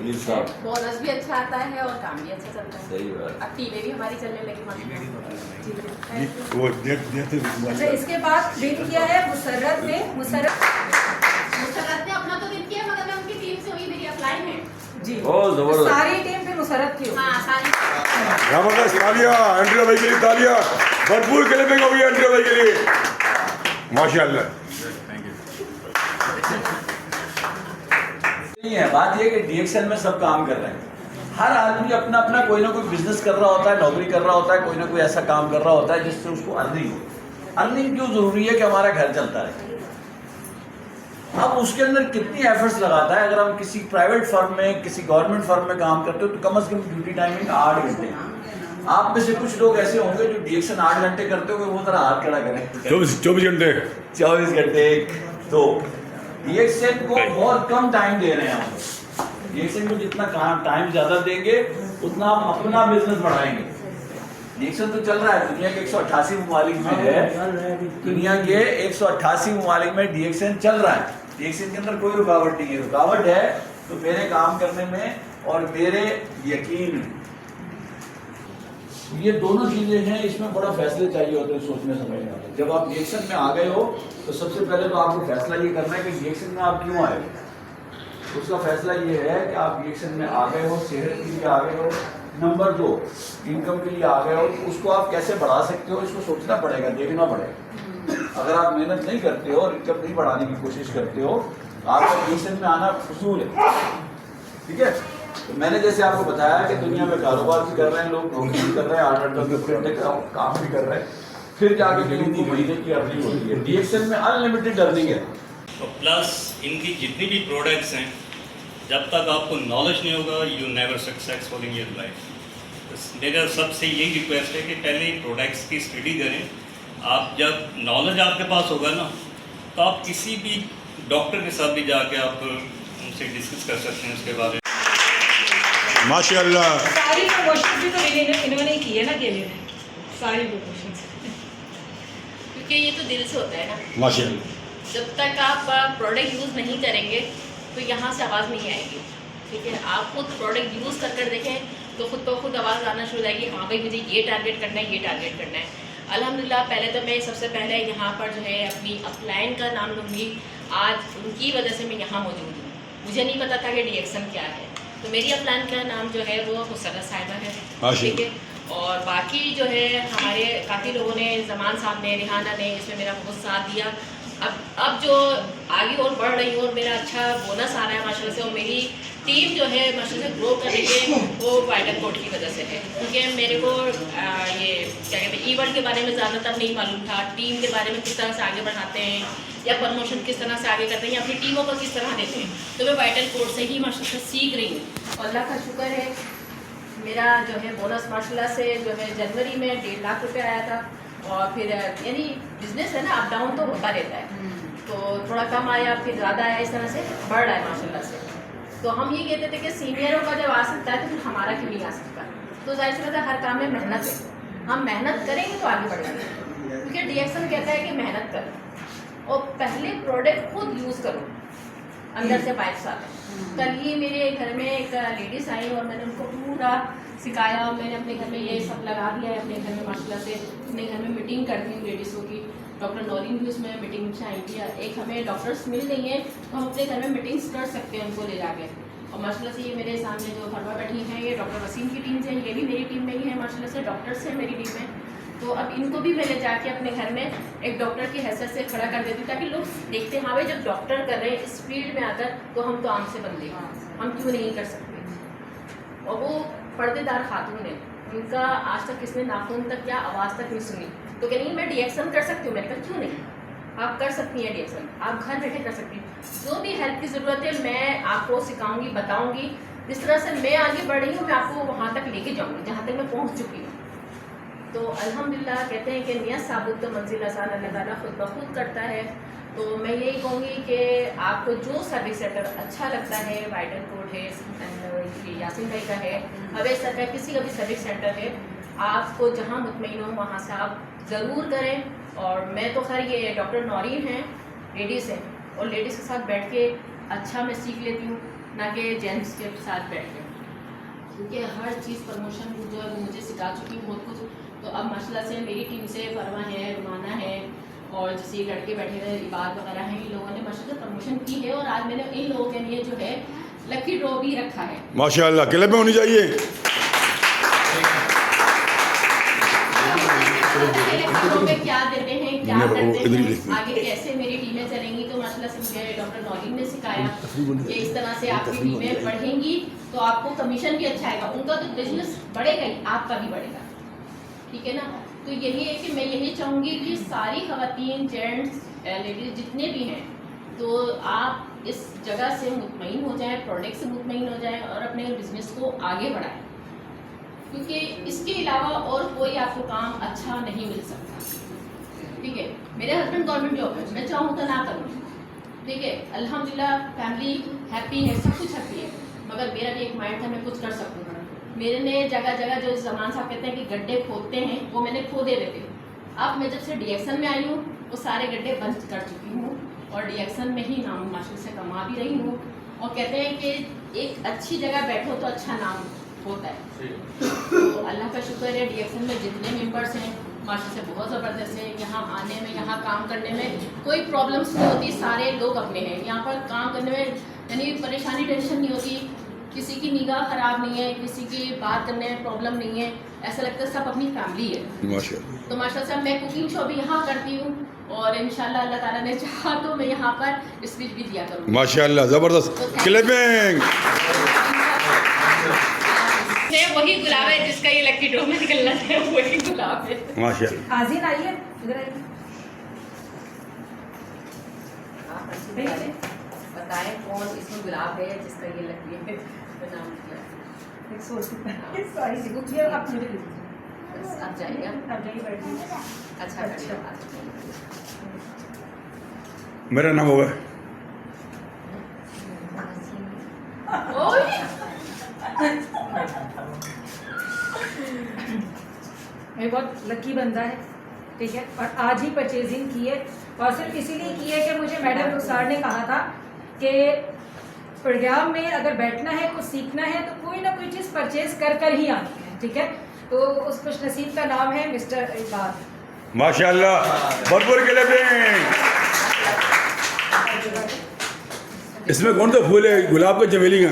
Bonus भी अच्छा आता है और काम भी अच्छा चलता है। सही बात। अब टीमें भी हमारी चलने लगी अच्छा, इसके बाद बिल किया है मुसर्रत ने। मुसर्रत ने अपना तो बिल किया, मगर मैं उनकी टीम से हुई, मेरी अपलाइन है जी, बहुत जबरदस्त। सारी टीम फिर मुसर्रत की होगी। हाँ सारी। जबरदस्त तालियां एंड्रिया भाई के लिए, तालियां भरपूर क्लैपिंग होगी एंड्रिया भाई के लिए, माशाल्लाह। नहीं है बात ये कि डीएक्सएल में सब काम कर रहे हैं। हर आदमी अपना अपना कोई ना कोई बिजनेस कर रहा होता है, नौकरी कर रहा होता है, कोई ना कोई ऐसा काम कर रहा होता है जिससे उसको अर्निंग हो। अर्निंग क्यों जरूरी है कि हमारा घर चलता रहे। अब उसके अंदर कितनी एफर्ट्स लगाता है। अगर हम किसी प्राइवेट फर्म में, किसी गवर्नमेंट फर्म में काम करते हो तो कम से कम ड्यूटी टाइमिंग 8 घंटे। आप में से कुछ लोग ऐसे होंगे जो डीएक्सएल 8 घंटे करते हो, वो तरह हाथ खड़ा करें। 24 घंटे 24 घंटे। तो डीएक्सएल को बहुत कम टाइम दे रहे हैं हम। डीएक्सएल को जितना टाइम ज्यादा देंगे उतना हम अपना बिजनेस बढ़ाएंगे। डीएक्सएल तो चल रहा है, दुनिया के 188 ममालिक में है। दुनिया के 188 ममालिक में डीएक्सएल चल रहा है। डीएक्सएल के अंदर कोई रुकावट नहीं है। रुकावट है तो मेरे काम करने में और मेरे यकीन में। ये दोनों चीजें हैं, इसमें बड़ा फैसले चाहिए होते हैं सोचने समझने वाले। जब आप डीएक्सएल में आ गए हो तो सबसे पहले तो आपको फैसला ये करना है कि डीएक्सएल में आप क्यों आए हो। उसका फैसला ये है कि आप डीएक्सएल में आ गए हो, सेहत के लिए आ गए हो। नंबर 2, इनकम के लिए आ गए हो, तो उसको आप कैसे बढ़ा सकते हो, इसको सोचना पड़ेगा, देखना पड़ेगा। अगर आप मेहनत नहीं करते हो और इनकम नहीं बढ़ाने की कोशिश करते हो, आपका डीएक्सएल में आना फजूल है। ठीक है, तो मैंने जैसे आपको बताया कि दुनिया में कारोबार भी कर रहे हैं लोग, नौकरी भी कर रहे हैं, 8 घंटे काम भी कर रहे हैं, फिर जाके भी उनको महीने की अर्निंग होती है। डीएक्सएल में अनलिमिटेड अर्निंग है। तो प्लस इनकी जितनी भी प्रोडक्ट्स हैं, जब तक आपको नॉलेज नहीं होगा you never successful in your life. मेरा सबसे यही रिक्वेस्ट है कि पहले प्रोडक्ट्स की स्टडी करें। आप जब नॉलेज आपके पास होगा ना, तो आप किसी भी डॉक्टर के साथ भी जाके आप उनसे डिस्कस कर सकते हैं उसके बारे में। माशाल्लाह। सारी प्रमोशन भी तो इन्होंने की है ना, केले ने सारी प्रमोशन। क्योंकि ये तो दिल से होता है ना। माशाल्लाह। जब तक आप प्रोडक्ट यूज़ नहीं करेंगे तो यहाँ से आवाज़ नहीं आएगी। ठीक है, आप खुद प्रोडक्ट यूज़ कर कर देखें तो खुद ब खुद आवाज़ आना शुरू हो जाएगी। हाँ भाई, मुझे ये टारगेट करना है, ये टारगेट करना है। अल्हम्दुलिल्लाह, पहले तो मैं सबसे पहले यहाँ पर जो है अपनी अपलाइन का नाम लूँगी। आज उनकी वजह से मैं यहाँ मौजूद हूँ। मुझे नहीं पता था कि डीएक्सएल क्या है, तो मेरी अपलाइन का नाम जो है वो मुसर्रत साहिबा है। ठीक है, और बाकी जो है हमारे काफ़ी लोगों ने, जमान साहब ने, रिहाना ने इसमें मेरा बहुत साथ दिया। अब जो आगे और बढ़ रही हूँ और मेरा अच्छा बोनस आ रहा है माशाल्लाह से, और मेरी टीम जो है माशाल्लाह से ग्रो कर रही है, वो वाइडन कोड की वजह से है। क्योंकि मेरे को ये क्या कहते हैं, इवेंट के बारे में ज़्यादातर नहीं मालूम था। टीम के बारे में किस तरह से आगे बढ़ाते हैं या प्रमोशन किस तरह से आगे करते हैं या अपनी टीमों को किस तरह देते हैं, तो मैं वाइडन कोड से ही माशाल्लाह से सीख रही हूँ। अल्लाह का शुक्र है, मेरा जो है बोनस माशाल्लाह से जो है जनवरी में 1.5 लाख रुपये आया था। और फिर यानी बिजनेस है ना, अप डाउन तो होता रहता है, तो थोड़ा कम आया फिर ज़्यादा आया, इस तरह से बढ़ रहा है माशाल्लाह से। तो हम ये कहते थे कि सीनियरों का जब आ सकता है तो फिर हमारा क्यों नहीं आ सकता। तो जाहिर सी बात है, हर काम में मेहनत है। हम मेहनत करेंगे तो आगे बढ़ेंगे, क्योंकि डीएक्सएल कहता है कि मेहनत करो और पहले प्रोडक्ट खुद यूज़ करो, अंदर से पाइप साथ। कल ही मेरे घर में एक लेडीज़ आई और मैंने उनको पूरा सिखाया। मैंने अपने घर में ये सब लगा दिया है। अपने घर में माशाल्लाह से अपने घर में मीटिंग करती हूँ लेडीज़ों की। डॉक्टर नौरीन भी उसमें मीटिंग से आई थी। एक हमें डॉक्टर्स मिल गई हैं तो हम अपने घर में मीटिंग्स कर सकते हैं उनको ले जाके। और माशाल्लाह से ये मेरे सामने जो फरवा बैठी हैं, ये डॉक्टर वसीम की टीम से, ये भी मेरी टीम में ही है। माशाल्लाह से डॉक्टर्स से मेरी टीम में, तो अब इनको भी मैं ले जाके अपने घर में एक डॉक्टर की हैसियत से खड़ा कर देती हूँ, ताकि लोग देखते हैं हाँ भाई, जब डॉक्टर कर रहे हैं इस फील्ड में आकर, तो हम तो आम से बंदे हैं, हम क्यों नहीं कर सकते। और वो पर्देदार खातून है, उनका आज तक किसने नाखून तक या आवाज़ तक नहीं सुनी, तो कह रही मैं डीएक्सएल कर सकती हूँ। मैंने कहा क्यों नहीं, आप कर सकती हैं डीएक्सएल, आप घर बैठे कर सकती हैं। जो भी हेल्प की ज़रूरत है मैं आपको सिखाऊंगी, बताऊंगी। जिस तरह से मैं आगे बढ़ रही हूँ, मैं आपको वहाँ तक लेके जाऊँगी जहाँ तक मैं पहुँच चुकी हूँ। तो अल्हम्दुलिल्लाह कहते हैं कि नियत साबुत तो मंजिल आसान अल्लाह ताला खुद ब खुद करता है। तो मैं यही कहूँगी कि आपको जो सर्विस सेंटर अच्छा लगता है, वाइडन कोड है, यासीन भाई का है, अवैध सर का, किसी का भी सर्विस सेंटर है, आपको जहाँ मुतमईन हो वहाँ से आप ज़रूर करें। और मैं तो खैर ये डॉक्टर नौरीन हैं, लेडीज़ हैं, और लेडीज़ के साथ बैठ के अच्छा मैं सीख लेती हूँ। ना कि जेंट्स के साथ बैठ के, क्योंकि हर चीज़ प्रमोशन जो है वो मुझे सिखा चुकी हूँ बहुत कुछ। तो अब माशाल्लाह से मेरी टीम से फरमा है, रुमाना है और जैसे ये लड़के बैठे हुए इबाद वगैरह हैं, इन लोगों ने माशाल्लाह प्रमोशन की है। और आज मैंने इन लोगों के लिए जो है लकी ड्रॉ भी रखा है। माशाल्लाह क्लब में होनी चाहिए। में क्या देते हैं, क्या करते इधर ही हैं, देखते हैं। आगे कैसे मेरी टीमें चलेंगी। तो माशाल्लाह से मुझे डॉक्टर नौरीन ने सिखाया कि इस तरह से आपकी टीमें बढ़ेंगी तो आपको कमीशन भी अच्छा आएगा। उनका तो बिजनेस बढ़ेगा ही, आपका भी बढ़ेगा, ठीक है ना। तो यही है कि मैं यही चाहूँगी कि सारी खवातीन, जेंट्स, लेडीज जितने भी हैं, तो आप इस जगह से मुतमईन हो जाएं, प्रोडक्ट से मुतमईन हो जाएं और अपने बिजनेस को आगे बढ़ाएं, क्योंकि इसके अलावा और कोई आपको काम अच्छा नहीं मिल सकता, ठीक है। मेरे हस्बैंड गवर्नमेंट जॉब है, मैं चाहूँ तो ना करूँ, ठीक है। अल्हम्दुलिल्लाह फैमिली हैप्पी है, सब कुछ हैप्पी है, मगर मेरा भी एक माइंड था मैं कुछ कर सकूँ। मेरे ने जगह जगह जो जमान साहब कहते हैं कि गड्ढे खोदते हैं, वो मैंने खोदे रहते हैं। अब मैं जब से DXN में आई हूँ वो सारे गड्ढे बंद कर चुकी हूँ और DXN में ही नाम माशाल्लाह से कमा भी रही हूँ। और कहते हैं कि एक अच्छी जगह बैठो तो अच्छा नाम होता है। तो अल्लाह का शुक्र है DXN में जितने मेंबर्स हैं माशाल्लाह से बहुत ज़बरदस्त है। यहाँ आने में, यहाँ काम करने में कोई प्रॉब्लम्स नहीं होती, सारे लोग अपने हैं। यहाँ पर काम करने में यानी परेशानी, टेंशन नहीं होती, किसी की निगाह ख़राब नहीं है, किसी की बात करने में प्रॉब्लम नहीं है, ऐसा लगता है सब अपनी फैमिली है। माशाल्लाह। तो माशाल्लाह से मैं कुकिंग शो भी यहाँ करती हूँ और इंशाल्लाह अल्लाह ताला ने चाहा तो मैं यहाँ पर स्पीच भी दिया करूँगी। माशाल्लाह ज़बरदस्त क्लबिंग। वही गुलाब है जिसका ये लकी ड्रॉ में निकलना है, वही गुलाब है। माशाल्लाह। आज़ीन आइए इधर आइए। बताएं कौन इसमें गुलाब है जिसका ये लकी है, नाम किया है। 180 सॉरी ये आप मुझे दे दीजिए। बस अब जाइए, आप जाइए बैठिए। अच्छा करिए। मेरा नाम होगा मैं बहुत लकी बंदा है, ठीक है। और आज ही परचेजिंग की है और सिर्फ इसीलिए की है कि मुझे मैडम रुखसार ने कहा था कि प्रोग्राम में अगर बैठना है, कुछ सीखना है तो कोई ना कोई चीज़ परचेज कर ही आनी है, ठीक है। तो उस खुशनसीब का नाम है मिस्टर इबाद। माशाल्लाह भरपूर क्लबिंग। इसमें कौन सा फूल है, गुलाब का, चमेली का?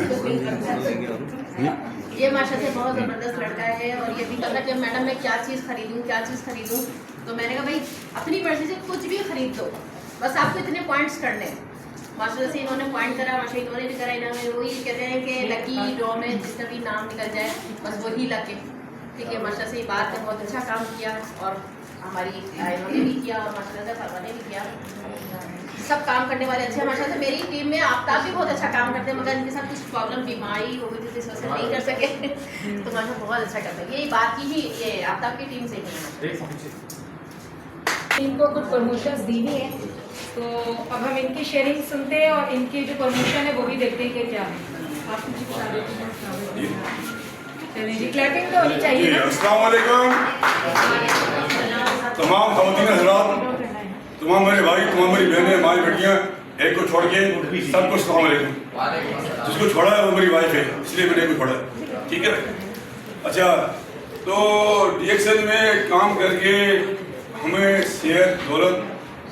ये माशाल्लाह से बहुत ज़बरदस्त लड़का है और ये भी कहता कि मैडम मैं क्या चीज़ खरीदूँ। तो मैंने कहा भाई अपनी मर्जी से कुछ भी खरीद दो, बस आपको इतने पॉइंट्स करने हैं। माशाल्लाह से इन्होंने पॉइंट करा, माशाल्लाह इन्होंने भी करा। इन्होंने वही कहते हैं कि लकी ड्रॉ में जिसका भी नाम निकल जाए बस वही लके, ठीक है। माशाल्लाह से ये बात ने बहुत अच्छा काम किया और हमारी इन्होंने भी किया और माशाल्लाह से फरवा ने भी किया। सब काम करने वाले अच्छे हैं माशाल्लाह से। मेरी टीम में आफ्ताब भी बहुत अच्छा काम करते हैं, मगर इनके साथ कुछ प्रॉब्लम, बीमारी हो गई थी, इस वजह से नहीं कर सके। तो माशाल्लाह बहुत अच्छा करते हैं। यही बात की ही ये आफ्ताब की टीम से ही इनको कुछ प्रमोशंस दी हुई हैं, तो अब हम इनकी शेयरिंग सुनते हैं और इनकी जो प्रमोशन है वो भी देखते हैं कि क्या है। आप कुछ बता देते हैं। चलिए जी, क्लैपिंग तो होनी चाहिए ना। अस्सलाम वालेकुम तमाम ख़वातीन हज़रात, तमाम मेरे भाई, तमाम मेरी बहनें, हमारी बेटियाँ, एक को छोड़ के सबको अस्सलाम वालेकुम। जिसको छोड़ा है वो मेरी वाइफ है, इसलिए मैंने को छोड़ा, ठीक है। अच्छा, तो DXN में काम करके हमें सेहत, दौलत,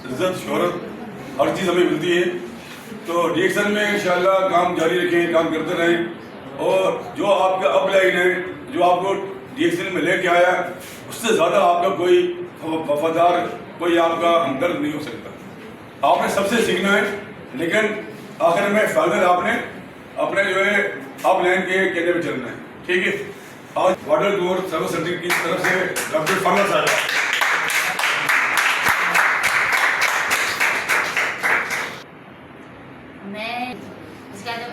इज्जत, शोहरत हर चीज़ हमें मिलती है। तो DXN में इंशाल्लाह काम जारी रखें, काम करते रहें और जो आपका अपलाइन है, जो आपको DXN में लेके आया, उससे ज़्यादा आपका कोई वफादार, कोई आपका हमदर्द नहीं हो सकता। आपने सबसे सीखना है, लेकिन आखिर में फाइनल आपने अपने जो है अपलाइन के कहने में चलना है, ठीक है। आज वाटर डोर सर्विस सेंटर की तरफ से डॉक्टर फरला साहब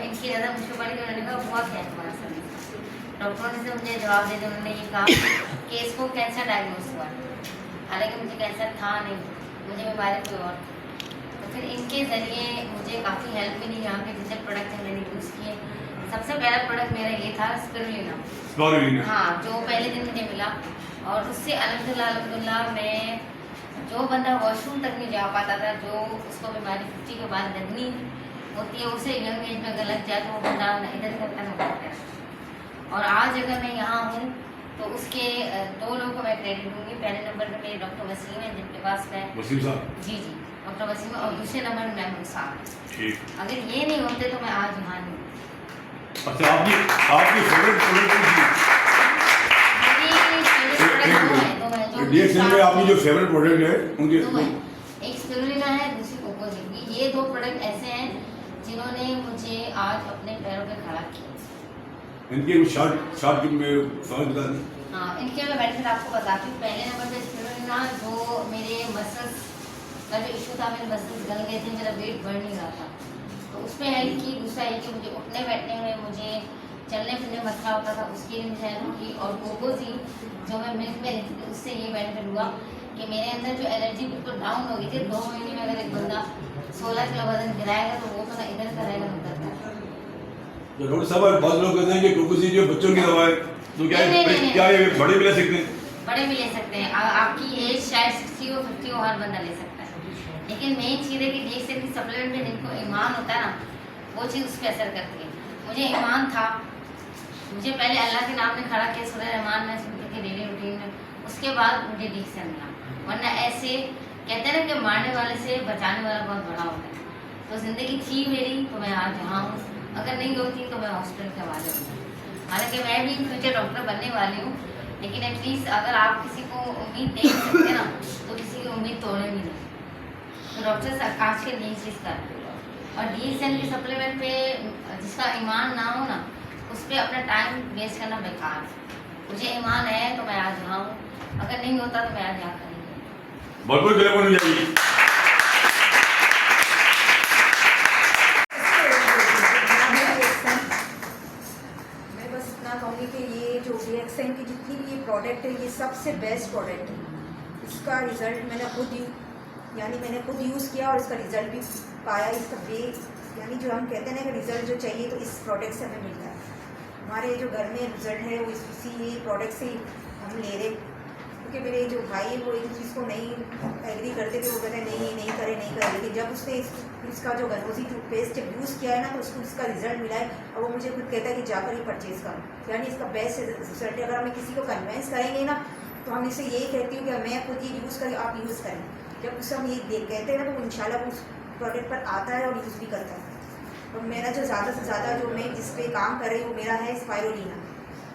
इनकी ज़्यादा मुश्किल पड़ी तो मैंने कहा बहुत है तुम्हारा सर्विस। डॉक्टरों ने से मुझे जवाब दे दिया, उन्होंने ये कहा कि इसको कैंसर डायग्नोस हुआ, हालांकि मुझे कैंसर था नहीं, मुझे बीमारी कोई और। तो फिर इनके ज़रिए मुझे काफ़ी हेल्प मिली। यहाँ पे जितने प्रोडक्ट हैं मैंने यूज़ किए। सबसे पहला प्रोडक्ट मेरा ये था स्पिरुलिना, हाँ, जो पहले दिन मुझे मिला और उससे अल्हम्दुलिल्लाह मैं, जो बंदा वॉशरूम तक नहीं जा पाता था, जो उसको बीमारी 50 के बाद लगनी होती है, उसे यंग एज में अगर लग जाए तो वो बंदा इधर करता है। और आज अगर मैं यहाँ हूँ तो उसके 2 लोगों को मैं क्रेडिट दूंगी। पहले नंबर पर मेरे डॉक्टर वसीम है, जिनके पास मैं वसीम साहब जी डॉक्टर वसीम, और दूसरे नंबर पर मैम साहब। ठीक। अगर ये नहीं होते तो मैं आज यहाँ नहीं हूँ। अच्छा, आपकी फेवरेट प्रोडक्ट डीएक्सन में आपकी जो फेवरेट प्रोडक्ट है उनके एक स्पिरुलिना है, दूसरी कोकोजिन। ये 2 प्रोडक्ट ऐसे हैं जिन्होंने मुझे आज अपने पैरों पे खड़ा किया। इनके कुछ शॉर्ट में समझ बता दें। हाँ, इनके मैं बेनिफिट आपको बताती हूँ। पहले नंबर पे स्पिरुलिना, जो मेरे मसल्स का जो इशू था, मेरे मसल्स गल गए थे, मेरा वेट बढ़ नहीं रहा था, तो उस पर हेल्प की। दूसरा है कि मुझे उठने बैठने में, मुझे चलने फिरने में मसला होता था, उसके लिए मुझे हेल्प की। और कोकोजिन जो मैं मिल्क में लेती थी, उससे ये बेनिफिट हुआ कि मेरे अंदर जो एनर्जी बिल्कुल डाउन हो गई थी। 2 महीने में अगर एक बंदा 16 किलो वजन गिराएगा तो वो तो ना इधर का रहेगा, उधर का। तो डॉक्टर साहब, बहुत लोग कहते हैं कि कोकोजिन जो बच्चों की दवा है, तो क्या ये बड़े भी ले सकते हैं? बड़े भी ले सकते हैं। आपकी एज शायद 60 हो, 50 हो, हर बंदा ले सकता है। लेकिन मेन चीज़ है कि डीएक्सन की सप्लीमेंट में जिनको ईमान होता है ना, वो चीज़ उस पर असर करती है। मुझे ईमान था, मुझे पहले अल्लाह के नाम ने खड़ा किया, सूरह रहमान में सुनती थी डेली रूटीन में, उसके बाद मुझे डीएक्सन मिला। वरना ऐसे कहते हैं ना कि मारने वाले से बचाने वाला बहुत बड़ा होता है। तो ज़िंदगी थी मेरी, तो मैं आज यहाँ हूँ। अगर नहीं होती तो मैं हॉस्पिटल के हवाले होती। हालांकि मैं भी इन फ्यूचर डॉक्टर बनने वाली हूँ, लेकिन एटलीस्ट अगर आप किसी को उम्मीद दे सकते हैं ना, तो किसी की उम्मीद तोड़े भी नहीं। तो डॉक्टर आज के लिए चीज़ कर, और डीएक्सन की सप्लीमेंट पे जिसका ईमान ना हो ना, उस पर अपना टाइम वेस्ट करना बेकार है। मुझे ईमान है तो मैं आज यहाँ हूँ, अगर नहीं होता तो मैं आज यहाँ खड़ी नहीं। बहुत बहुत गले बन जाएगी। मैं बस इतना कहूँगी कि ये जो डीएक्सन की जितनी भी ये प्रोडक्ट है, ये सबसे बेस्ट प्रोडक्ट है। इसका रिज़ल्ट मैंने खुद यूज़ किया और इसका रिज़ल्ट भी पाया। इसका यानी जो हम कहते हैं ना कि रिज़ल्ट जो चाहिए तो इस प्रोडक्ट से हमें मिलता है। हमारे जो घर में रिज़ल्ट है वो इसी प्रोडक्ट से हम ले रहे, क्योंकि मेरे जो भाई है वो एक चीज़ को नहीं एग्री करते थे। वो कहते हैं नहीं करे। लेकिन जब उसने इसका जो गनोजी टूथपेस्ट यूज़ किया है ना, तो उसको इसका रिज़ल्ट मिला है, और वो मुझे खुद कहता है कि जाकर ही परचेज़ करो। यानी इसका बेस्ट रिजल्ट है। अगर हमें किसी को कन्वेंस करेंगे ना, तो हम इससे यही कहती हूँ कि मैं खुद ये यूज़ करें, आप यूज़ करें। जब उससे हम ये कहते हैं ना, तो इंशाल्लाह उस प्रोडक्ट पर आता है और यूज़ भी करता है। तो मेरा जो ज़्यादा से ज़्यादा जो मैं जिस पे काम कर रही हूँ, मेरा है स्पायरोलिना।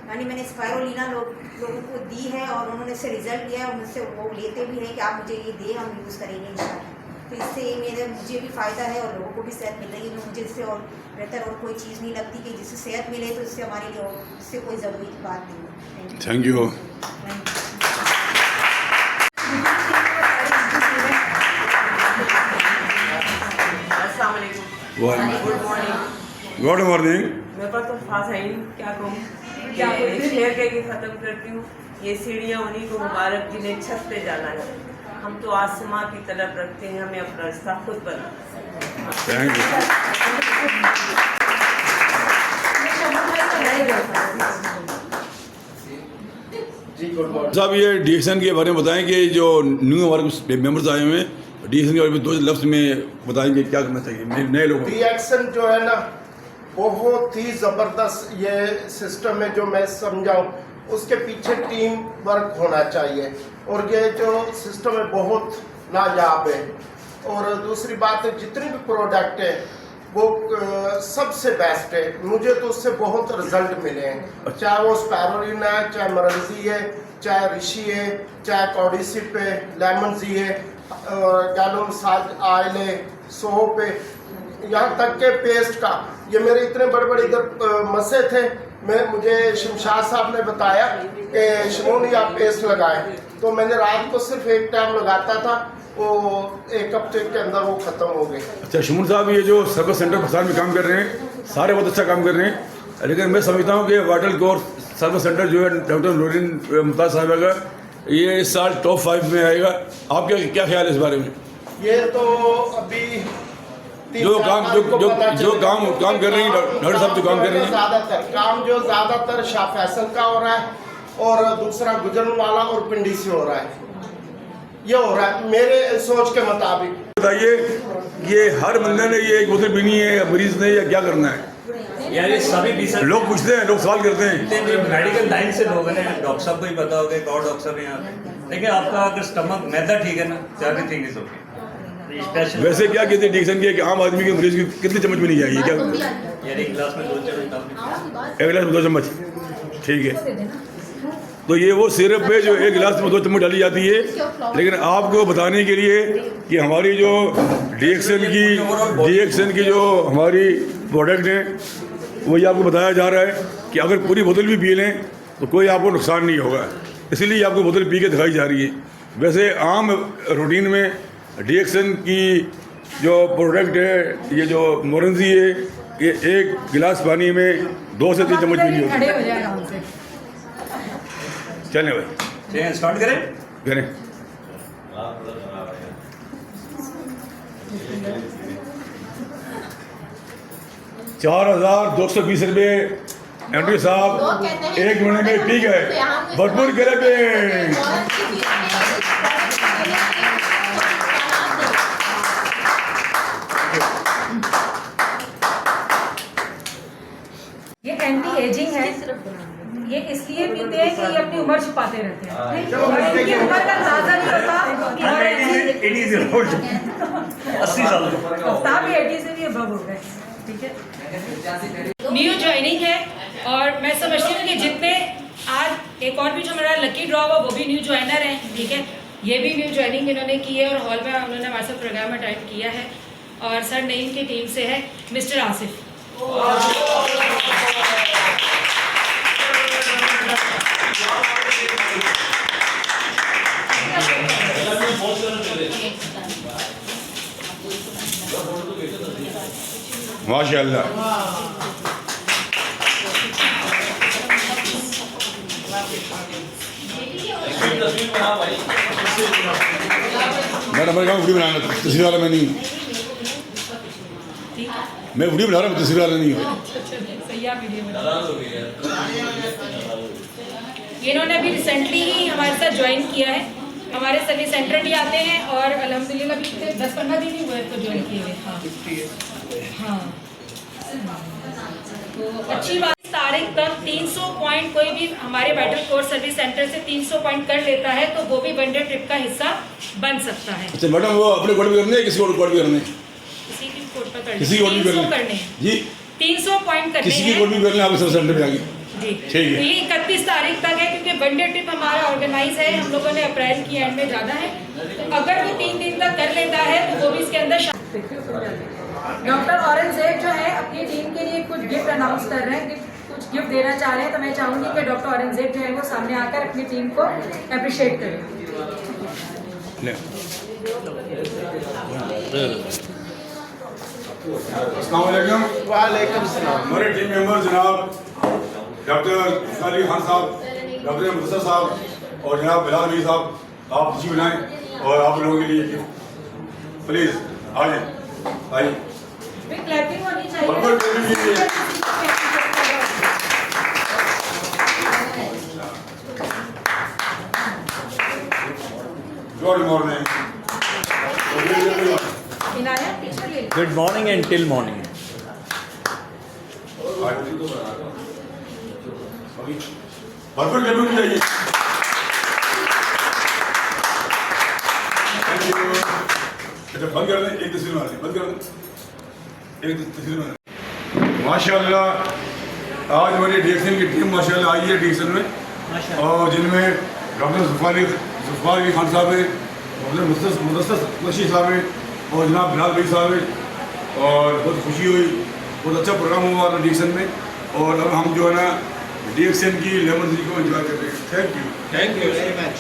यानी मैंने स्पायरोलिना लोगों को दी है और उन्होंने इससे रिज़ल्ट दिया है, मुझसे वो लेते भी हैं कि आप मुझे ये दे, हम यूज़ करेंगे इंशाल्लाह। तो इससे मुझे भी फ़ायदा है और लोगों को भी सेहत मिल रही है। मुझे इससे और बेहतर और कोई चीज़ नहीं लगती कि जिससे सेहत मिले, तो इससे हमारे लिए और इससे कोई ज़रूरी बात नहीं है। Thank you. Good morning. मेरे पास तो खास है ही नहीं, क्या कहूँ, क्या शेयर करके ख़त्म करती हूँ। ये सीढ़ियाँ उन्हीं को मुबारक जिन्हें छत पे जाना है। हम तो आसमां की तलब रखते हैं, हमें अपना रास्ता खुद बनाना। Thank you. साहब, ये डीएक्सन के बारे में बताएं कि जो न्यू हमारे मेंबर्स आए हुए हैं, डीएक्सन के बारे में 2 लफ्ज़ में बताएंगे क्या करना चाहिए नए लोगों को। डीएक्सन जो है ना, बहुत ही ज़बरदस्त ये सिस्टम है। जो मैं समझाऊँ, उसके पीछे टीम वर्क होना चाहिए, और ये जो सिस्टम है बहुत नायाब है। और दूसरी बात है, जितने भी प्रोडक्ट है वो सबसे बेस्ट है। मुझे तो उससे बहुत रिजल्ट मिले हैं, चाहे वो स्पायरोलिना है, चाहे मरंजी है, चाहे ऋषि है, चाहे कॉडिसिप है, लेमन जी है, गैलो मसाज ऑयल है, सोप है, यहाँ तक के पेस्ट का। ये मेरे इतने बड़े बड़े इधर मसे थे, मुझे शमशाद साहब ने बताया कि शिमोनी आप पेस्ट लगाएं, तो मैंने रात को सिर्फ एक टाइम लगाता था, वो 1 हफ्ते के अंदर वो ख़त्म हो गए। अच्छा शिमोन साहब, ये जो सर्विस सेंटर प्रसाद में काम कर रहे हैं, सारे बहुत अच्छा काम कर रहे हैं, लेकिन मैं समझता हूँ कि वाइटल कोर सर्विस सेंटर जो है डॉक्टर नूरिन मुमताज़ साहिबा का, ये इस साल टॉप 5 में आएगा। आपका क्या ख्याल है इस बारे में? ये तो अभी जो काम कर रही हैं डॉक्टर साहब, जो काम कर रही हैं, ज़्यादातर शाह फैसल का हो रहा है, और दूसरा गुजरनवाला और पिंडी से हो रहा है। ये हो रहा है मेरे सोच के मुताबिक। बताइए ये हर बंदे ने ये एक बोतल पीनी है या मरीज ने या क्या करना है? यार ये सभी भी लोग पूछते हैं, लोग सवाल करते हैं। मेडिकल लाइन से लोग हैं, डॉक्टर साहब को ही पता होगा, एक और डॉक्टर साहब हैं यहाँ पे। देखिए आपका अगर स्टमक मैदा ठीक है ना, एवरीथिंग इज ओके। स्पेशल वैसे क्या कहते हैं डिक्शन के कि आम आदमी के मरीज की कितने चम्मच मिली जाएगी क्या? यार एक गिलास में 2 चम्मच डाल, एक गिलास में 2 चम्मच, ठीक है। तो ये वो सिरप है जो एक गिलास में 2 चम्मच डाली जाती है, लेकिन आपको बताने के लिए कि हमारी जो डीएक्सन की जो हमारी प्रोडक्ट है वही आपको बताया जा रहा है कि अगर पूरी बोतल भी पी लें तो कोई आपको नुकसान नहीं होगा, इसलिए आपको बोतल पी के दिखाई जा रही है। वैसे आम रूटीन में डीएक्सन की जो प्रोडक्ट है, ये जो मोरंजी है, ये एक गिलास पानी में 2 से 3 चम्मच पीनी होती है। चलें भाई, स्टार्ट करें। करें। ₹4,220 एमडी साहब 1 महीने में पी गए, भरपूर करें। ये एंटी एजिंग है, ये इसलिए पीते हैं कि ये अपनी उम्र छुपाते रहते हैं और इनकी उम्र का अंदाजा नहीं होता। 80 साल अफ्ताब भी 80 से भी अबव हो गए, ठीक है। न्यू ज्वाइनिंग है और मैं समझती हूँ कि जितने आज एक और भी जो मेरा लकी ड्रॉ हुआ वो भी न्यू ज्वाइनर है, ठीक है। ये भी न्यू ज्वाइनिंग इन्होंने की है और हॉल में उन्होंने हमारे साथ प्रोग्राम अटेंड किया है और सर नईम की टीम से है मिस्टर आसिफ। माशाअल्लाह। मैडम मेरे वीडियो बनाना, तस्वीर वाला मैं नहीं हूँ, मैं वीडियो बना रहा हूँ, तस्वीर वाला नहीं हूँ। इन्होंने अभी रिसेंटली ही हमारे साथ ज्वाइन किया है, हमारे सर्विस सेंटर भी आते हैं और अल्हम्दुलिल्लाह भी 10-15 दिन ही हुए तो ज्वाइन किए हुए। हाँ, तो अच्छी बात। तारीख तक 300 पॉइंट कोई भी हमारे वाइटल कोर्स सर्विस सेंटर से 300 पॉइंट कर लेता है तो वो भी वनडे ट्रिप का हिस्सा बन सकता है। अच्छा मैडम, वो अपने कोड भी करने हैं, किसी कोड भी करने हैं? किसी की कोड पर किसी कोड भी करने हैं जी, 300 पॉइंट करने किसी की कोड भी करने, आप सर्विस सेंटर में आगे जी। ठीक है। तो ये 31 तारीख तक है क्योंकि वनडे ट्रिप हमारा ऑर्गेनाइज है, हम लोगों ने अप्रैल की एंड में जाना है, तो अगर वो 3 दिन तक कर लेता है तो वो भी इसके अंदर। डॉक्टर औरंगजेब जो है अपनी टीम के लिए कुछ गिफ्ट अनाउंस कर रहे हैं, कुछ गिफ्ट देना चाह रहे हैं, तो मैं चाहूँगी कि डॉक्टर औरंगजेब जो है वो सामने आकर अपनी टीम को अप्रिशिएट करें। अस्सलाम वालेकुम। वालेकुम सलाम। हमारे टीम मेंबर जनाब डॉक्टर साली खान साहब, डॉक्टर मुदस्सर साहब और जनाब बिलाल अली साहब, आप खुशी बनाएं और आप लोगों के लिए प्लीज़ आ जाए। आइए, क्लैपिंग होनी बिल्कुल क्लैपिंग कीजिए। Good morning. Good morning and till morning. भरपूर क्लैपिंग चाहिए। Thank you. अच्छा बंद कर दें, एक तस्वीर बना दें, बंद कर दें, एक तस्वीर बना दें। माशाल्लाह आज हमारी डीएक्सन की टीम माशाल्लाह आई है डीएक्सन में, और जिनमें डॉक्टर जुल्फ़ार अली खान साहब हैं, डॉक्टर मुदस्सर नशी साहब हैं और जनाब बिलाल भाई साहब हैं, और बहुत खुशी हुई, बहुत अच्छा प्रोग्राम हुआ था डीएक्सन में, और अब हम जो है ना डीएक्सन की लेमन टी को एंजॉय कर रहे हैं। Thank you very much.